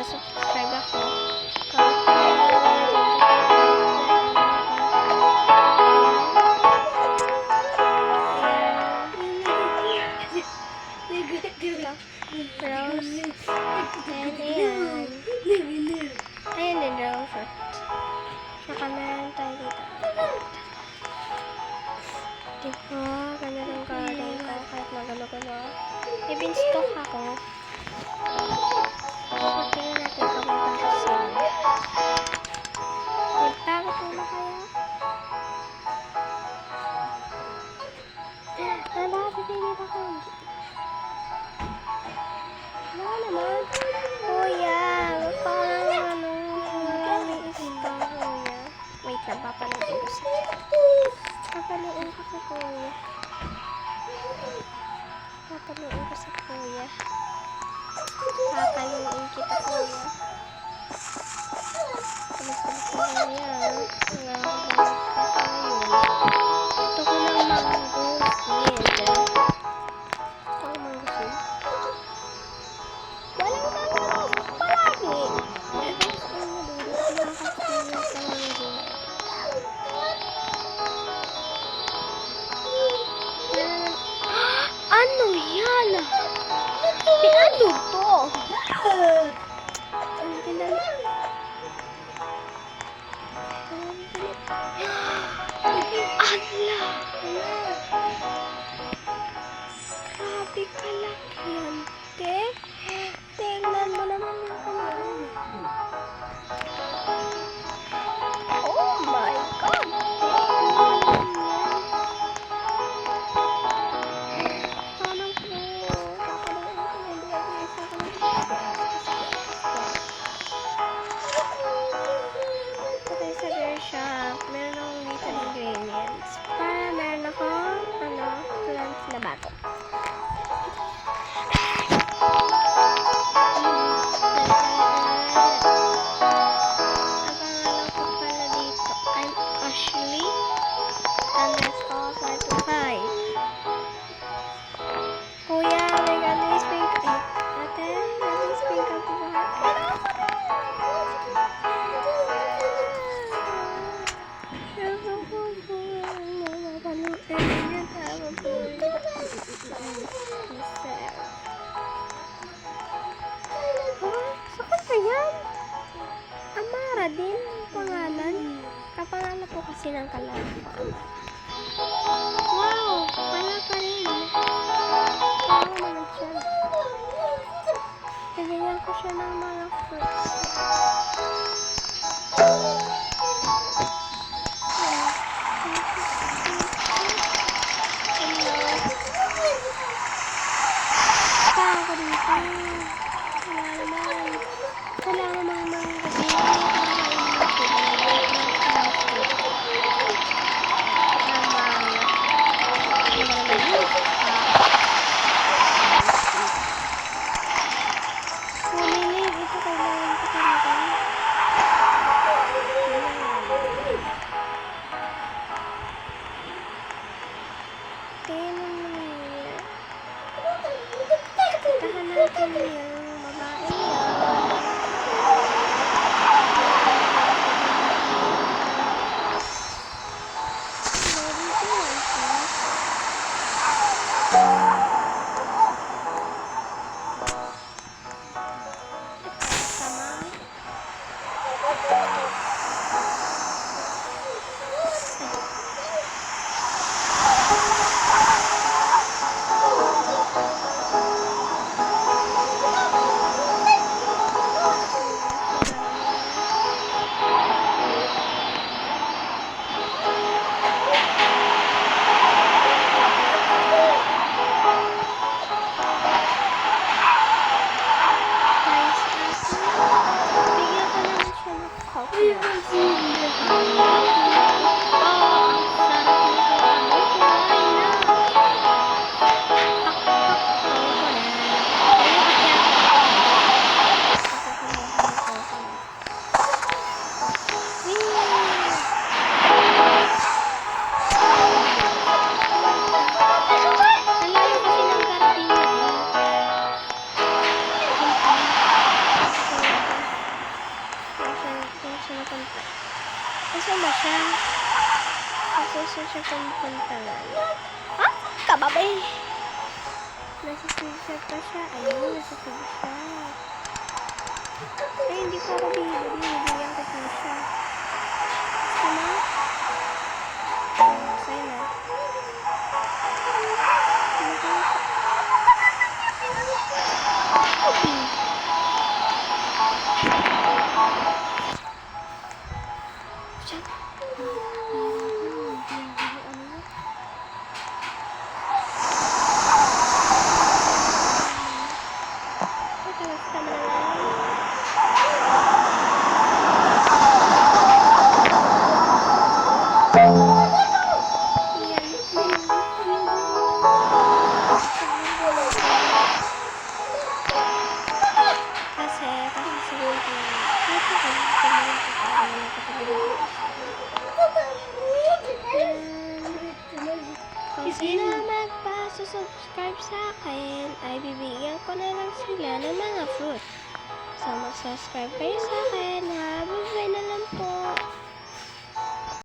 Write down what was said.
Subscribe ako. Rose. Ayan. Ayan din, rose. Saka meron tayo dito. Diba? Ganda ng garden ko. Kahit magano-gano. May beanstalk ako. Tingnan natin kung may bago sila. May bago po na kaya? Wala, bibili ba ko? Wala naman. Kuya, parang may isda, kuya. Wait lang, papanoodin ko siya. Papanoodin ko si kuya. Papanoodin ko si kuya. Papaluin kita kuya. Tulis-tulis ko kuya. Wala ako ba ito ko ng mangustin. Ito ko mangustin. Walang mangustin palagi. Ano yan? Ano to? Ala! Grabe kalaki yan, te. Tingnan mo naman yung kamay. Oh my God! Tanong ko. Patay sa bear shop. Meron akong dito ingredients. Para meron akong plant na bago. Ang pangalan ko pala dito, I'm Ashley. And let's call 525. Kuya, may galing spring ka. Ate, galing spring ka po ba? Saan ba yan? Amara din ang pangalan. Kapangalan po kasi ng kalaban ko, Amara. Wow! Pala pa rin. Wow naman siya. Bibigyan ko siya ng mga fruits. Ako dito. Wala namang mga gabi. Ito kailangan ko talaga. Tingnan mo niya. Tahan natin saan siya pumunta nga? Ah! Kababe! Nasa screenshot pa siya. Ayun, nasa screenshot. Ay, hindi ko ako binibigyan ko po siya. Gusto mo? Sa'yo na. Kung sino magpa-subscribe sa akin, ay bibigyan ko na lang sila ng mga fruit. So, mag-subscribe kayo sa akin, ha? Bye-bye na lang po.